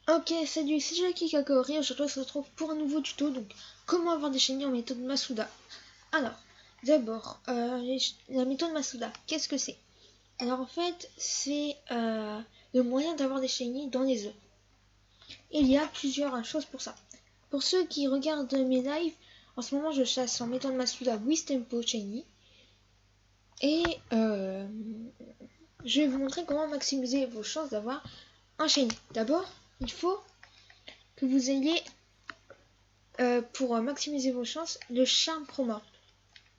Ok, salut, c'est Jackie Kakori. Aujourd'hui, on se retrouve pour un nouveau tuto. Donc, comment avoir des chenilles en méthode Masuda. Alors, d'abord, la méthode Masuda, qu'est-ce que c'est? Alors, en fait, c'est le moyen d'avoir des chenilles dans les œufs. Il y a plusieurs choses pour ça. Pour ceux qui regardent mes lives, en ce moment, je chasse en méthode Masuda Wistempo Chenille. Et je vais vous montrer comment maximiser vos chances d'avoir un chenille. D'abord, il faut que vous ayez pour maximiser vos chances, le charme chroma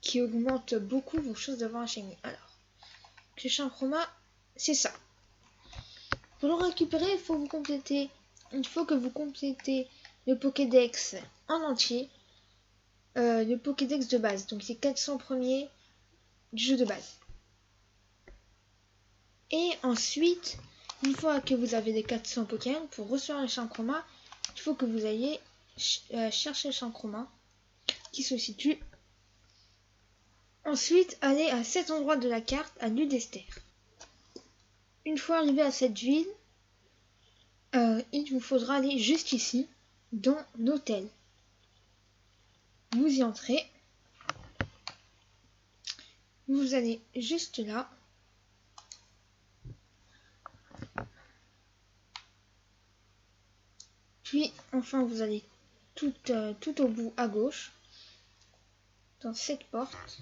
qui augmente beaucoup vos chances d'avoir un shiny. Alors, le charme chroma, c'est ça. Pour le récupérer, il faut que vous complétez le Pokédex en entier, le Pokédex de base, donc les 400 premiers du jeu de base. Et ensuite, une fois que vous avez les 400 Pokémon, pour recevoir le charme chroma, il faut que vous ayez chercher le charme chroma qui se situe. Ensuite, allez à cet endroit de la carte, à Ludester. Une fois arrivé à cette ville, il vous faudra aller juste ici, dans l'hôtel. Vous y entrez. Vous allez juste là. Puis, enfin, vous allez tout au bout à gauche, dans cette porte.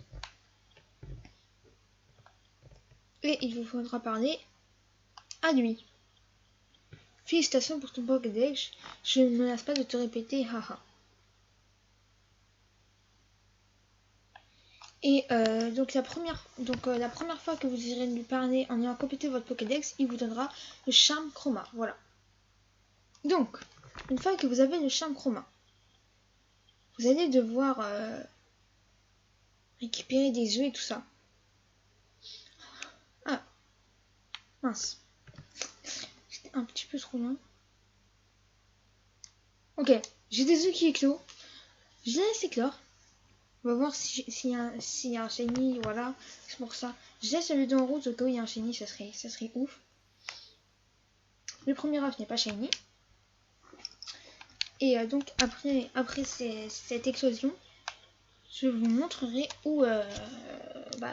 Et il vous faudra parler à lui. Félicitations pour ton Pokédex. Je ne me lasse pas de te répéter, haha. Et donc la première fois que vous irez lui parler en ayant complété votre Pokédex, il vous donnera le charme chroma. Voilà. Donc, une fois que vous avez le charme chroma, vous allez devoir récupérer des œufs et tout ça. Ah, mince. J'étais un petit peu trop loin. Ok, j'ai des œufs qui éclosent. Je les laisse éclore. On va voir s'il y a un shiny, voilà. C'est pour ça. Je laisse le dos en rouge au cas où il y a un shiny, ça serait ouf. Le premier œuf n'est pas shiny. Et donc après cette explosion, je vous montrerai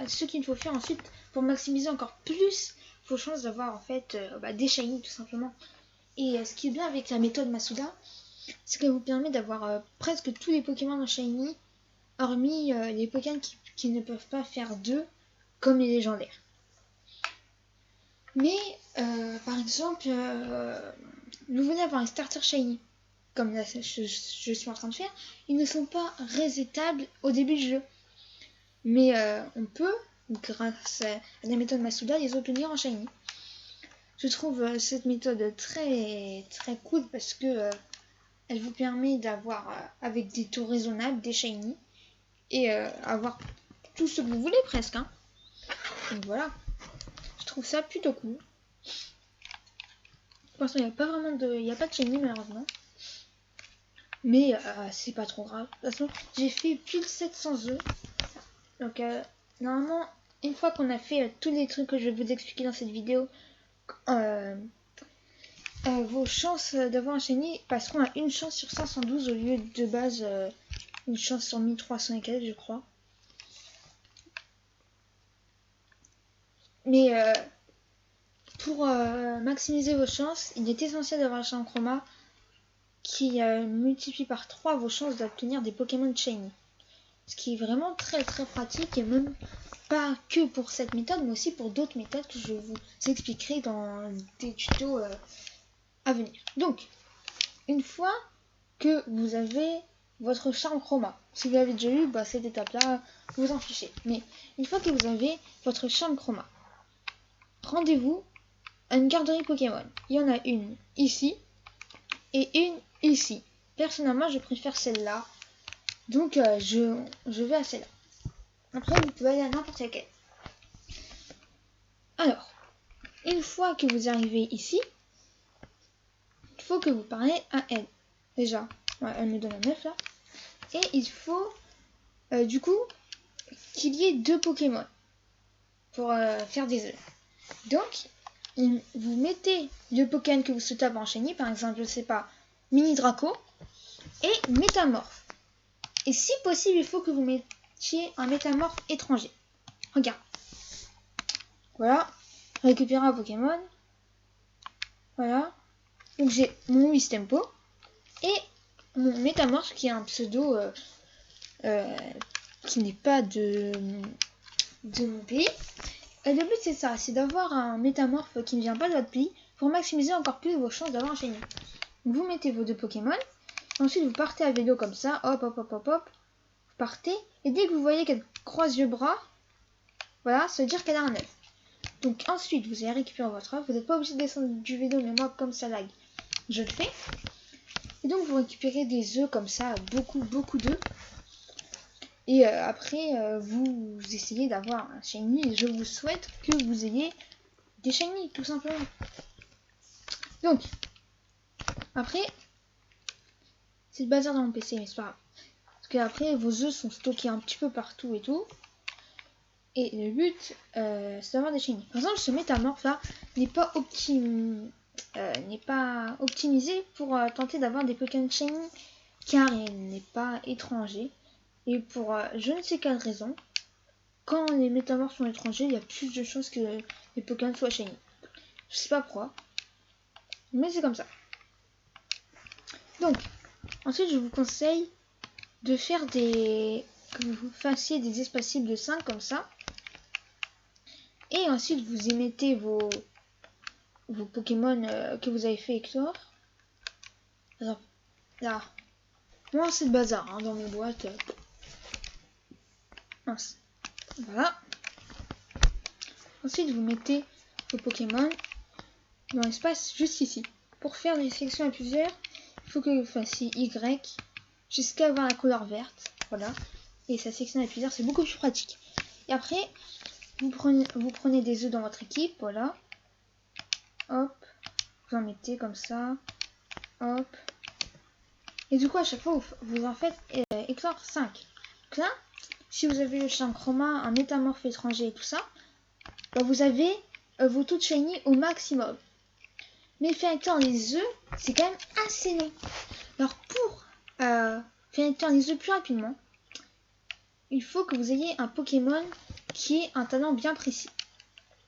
ce qu'il faut faire ensuite pour maximiser encore plus vos chances d'avoir en fait des shiny tout simplement. Et ce qui est bien avec la méthode Masuda, c'est qu'elle vous permet d'avoir presque tous les Pokémon en shiny, hormis les Pokémon qui ne peuvent pas faire 2 comme les légendaires. Mais par exemple, vous venez avoir un starter shiny, comme là je suis en train de faire, ils ne sont pas resettables au début du jeu. Mais on peut, grâce à la méthode Masuda, les obtenir en shiny. Je trouve cette méthode très très cool parce que elle vous permet d'avoir avec des taux raisonnables des shiny et avoir tout ce que vous voulez presque. Hein. Donc voilà, je trouve ça plutôt cool. Pour l'instant, il n'y a pas de shiny malheureusement. Mais c'est pas trop grave. De toute façon, j'ai fait pile 700 œufs. Donc normalement, une fois qu'on a fait tous les trucs que je vais vous expliquer dans cette vidéo, vos chances d'avoir un shiny passeront à une chance sur 512 au lieu de base une chance sur 1300 et quelques, je crois. Mais pour maximiser vos chances, il est essentiel d'avoir un charme chroma qui multiplie par 3 vos chances d'obtenir des Pokémon shiny. Ce qui est vraiment très très pratique et même pas que pour cette méthode mais aussi pour d'autres méthodes que je vous expliquerai dans des tutos à venir. Donc, une fois que vous avez votre charme chroma, si vous l'avez déjà eu, cette étape-là, vous en fichez. Mais une fois que vous avez votre charme chroma, rendez-vous à une garderie Pokémon. Il y en a une ici et une ici. Personnellement, je préfère celle-là. Donc, je vais à celle-là. Après, vous pouvez aller à n'importe laquelle. Alors, une fois que vous arrivez ici, il faut que vous parlez à elle. Déjà, elle me donne un 9 là. Et il faut, du coup, qu'il y ait 2 Pokémon pour faire des œufs. Donc, vous mettez le Pokémon que vous souhaitez avoir en shiny, par exemple, je sais pas, Mini Draco et Métamorphe. Et si possible, il faut que vous mettiez un Métamorphe étranger. Regarde. Voilà. Récupérer un Pokémon. Voilà. Donc j'ai mon Wistempo et mon Métamorphe qui est un pseudo qui n'est pas de mon pays. Et le but c'est ça, c'est d'avoir un Métamorphe qui ne vient pas de votre pays pour maximiser encore plus vos chances d'avoir un shiny. Vous mettez vos deux Pokémon, ensuite vous partez à vélo comme ça, hop hop hop hop hop, vous partez, et dès que vous voyez qu'elle croise le bras, voilà, ça veut dire qu'elle a un œuf. Donc ensuite vous allez récupérer votre œuf, vous n'êtes pas obligé de descendre du vélo, mais moi comme ça lag, je le fais. Et donc vous récupérez des œufs comme ça, beaucoup d'œufs. Et après vous essayez d'avoir un shiny, et je vous souhaite que vous ayez des shiny tout simplement. Donc après, c'est le bazar dans mon PC, mais c'est pas grave. Parce que après vos œufs sont stockés un petit peu partout et tout. Et le but c'est d'avoir des shiny. Par exemple ce métamorphe là n'est pas optimisé pour tenter d'avoir des Pokémon shiny car il n'est pas étranger. Et pour je ne sais quelle raison, quand les métamorphes sont étrangers, il y a plus de chances que les Pokémon soient shiny. Je sais pas pourquoi, mais c'est comme ça. Donc, ensuite je vous conseille de faire que vous fassiez des espaces cibles de 5 comme ça. Et ensuite vous y mettez vos Pokémon que vous avez fait éclore. Alors, là, moi c'est le bazar hein, dans mes boîtes. Mince. Voilà. Ensuite vous mettez vos Pokémon dans l'espace juste ici. Pour faire des sélections à plusieurs, il faut que vous fassiez Y jusqu'à avoir la couleur verte. Voilà. Et ça sélectionne à plusieurs, c'est beaucoup plus pratique. Et après, vous prenez des œufs dans votre équipe, voilà. Hop. Vous en mettez comme ça. Hop. Et du coup, à chaque fois, vous en faites éclore 5. Donc là, si vous avez le champ chroma, un métamorphe étranger et tout ça, bah vous avez vos toutes shiny au maximum. Mais faire éclore les œufs, c'est quand même assez long. Alors pour faire éclore les œufs plus rapidement, il faut que vous ayez un Pokémon qui ait un talent bien précis.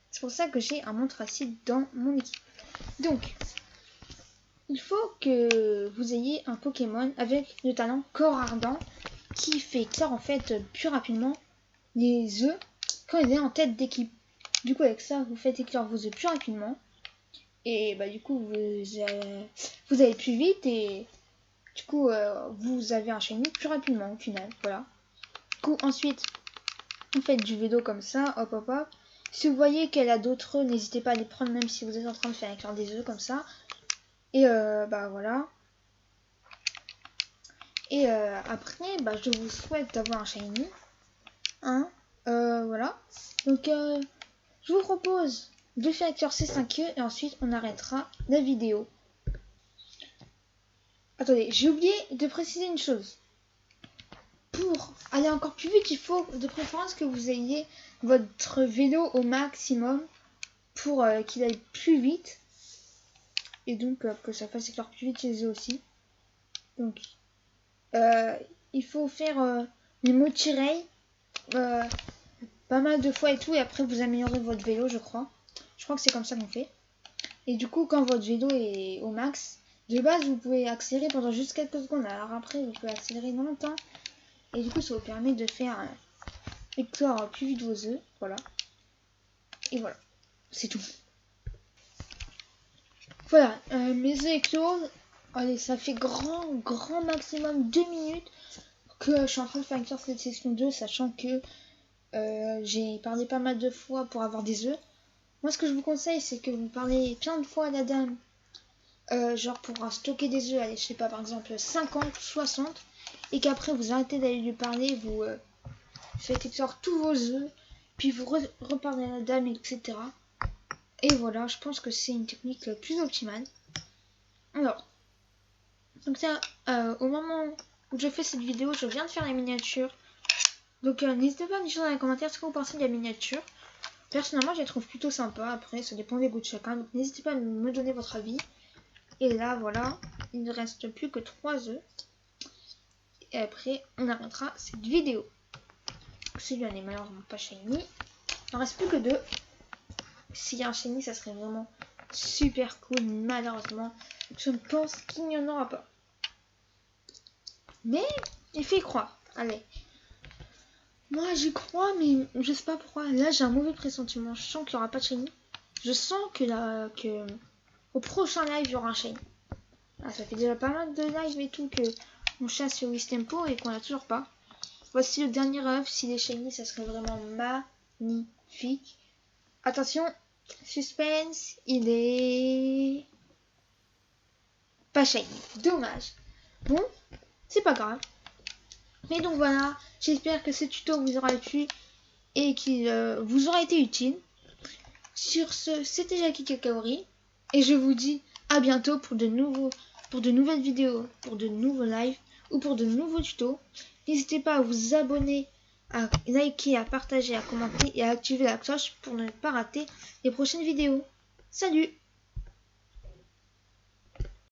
C'est pour ça que j'ai un Montracide dans mon équipe. Donc, il faut que vous ayez un Pokémon avec le talent Corps Ardent qui fait éclore en fait plus rapidement les œufs quand il est en tête d'équipe. Du coup avec ça vous faites éclore vos œufs plus rapidement et bah du coup vous allez plus vite et du coup vous avez un shiny plus rapidement au final. Voilà. Du coup ensuite vous faites du vélo comme ça, hop hop hop. Si vous voyez qu'elle a d'autres œufs, n'hésitez pas à les prendre même si vous êtes en train de faire éclore des œufs comme ça. Et bah voilà. Et après, bah, je vous souhaite d'avoir un shiny. Hein, voilà. Donc, je vous propose de faire éclore ces 5 œufs et ensuite on arrêtera la vidéo. Attendez, j'ai oublié de préciser une chose. Pour aller encore plus vite, il faut de préférence que vous ayez votre vélo au maximum pour qu'il aille plus vite. Et donc que ça fasse éclore plus vite chez eux aussi. Donc, il faut faire les mots-tirés pas mal de fois et tout, et après vous améliorez votre vélo, je crois. Je crois que c'est comme ça qu'on fait. Et du coup, quand votre vélo est au max, de base, vous pouvez accélérer pendant juste quelques secondes. Alors après, vous pouvez accélérer longtemps. Et du coup, ça vous permet de faire éclore plus vite vos œufs. Voilà. Et voilà. C'est tout. Voilà. Mes œufs éclosent. Allez, ça fait grand maximum 2 minutes que je suis en train de faire éclore cette session 2, sachant que j'ai parlé pas mal de fois pour avoir des œufs. Moi, ce que je vous conseille, c'est que vous parlez plein de fois à la dame. Genre pour stocker des œufs, allez, je sais pas, par exemple 50, 60. Et qu'après, vous arrêtez d'aller lui parler, vous faites éclore tous vos œufs. Puis vous reparlez à la dame, etc. Et voilà, je pense que c'est une technique plus optimale. Alors, donc ça, au moment où je fais cette vidéo, je viens de faire la miniature. Donc n'hésitez pas à me dire dans les commentaires ce que vous pensez de la miniature. Personnellement, je les trouve plutôt sympas. Après, ça dépend des goûts de chacun. Donc, n'hésitez pas à me donner votre avis. Et là, voilà, il ne reste plus que 3 œufs. Et après, on arrêtera cette vidéo. Celui-là n'est malheureusement pas shiny. Il ne reste plus que 2. S'il y a un shiny, ça serait vraiment super cool. Malheureusement, je pense qu'il n'y en aura pas. Mais, il fait croire. Allez. Moi, j'y crois, mais je sais pas pourquoi. Là, j'ai un mauvais pressentiment. Je sens qu'il n'y aura pas de shiny. Je sens que au prochain live, il y aura un shiny. Ah, ça fait déjà pas mal de live et tout que on chasse sur Wistempo et qu'on a toujours pas. Voici le dernier œuf. S'il est shiny, ça serait vraiment magnifique. Attention, suspense, il est pas shiny. Dommage. Bon, c'est pas grave. Mais donc voilà, j'espère que ce tuto vous aura plu et qu'il vous aura été utile. Sur ce, c'était Jackie Kakaori et je vous dis à bientôt pour de nouvelles vidéos, pour de nouveaux lives ou pour de nouveaux tutos. N'hésitez pas à vous abonner, à liker, à partager, à commenter et à activer la cloche pour ne pas rater les prochaines vidéos. Salut!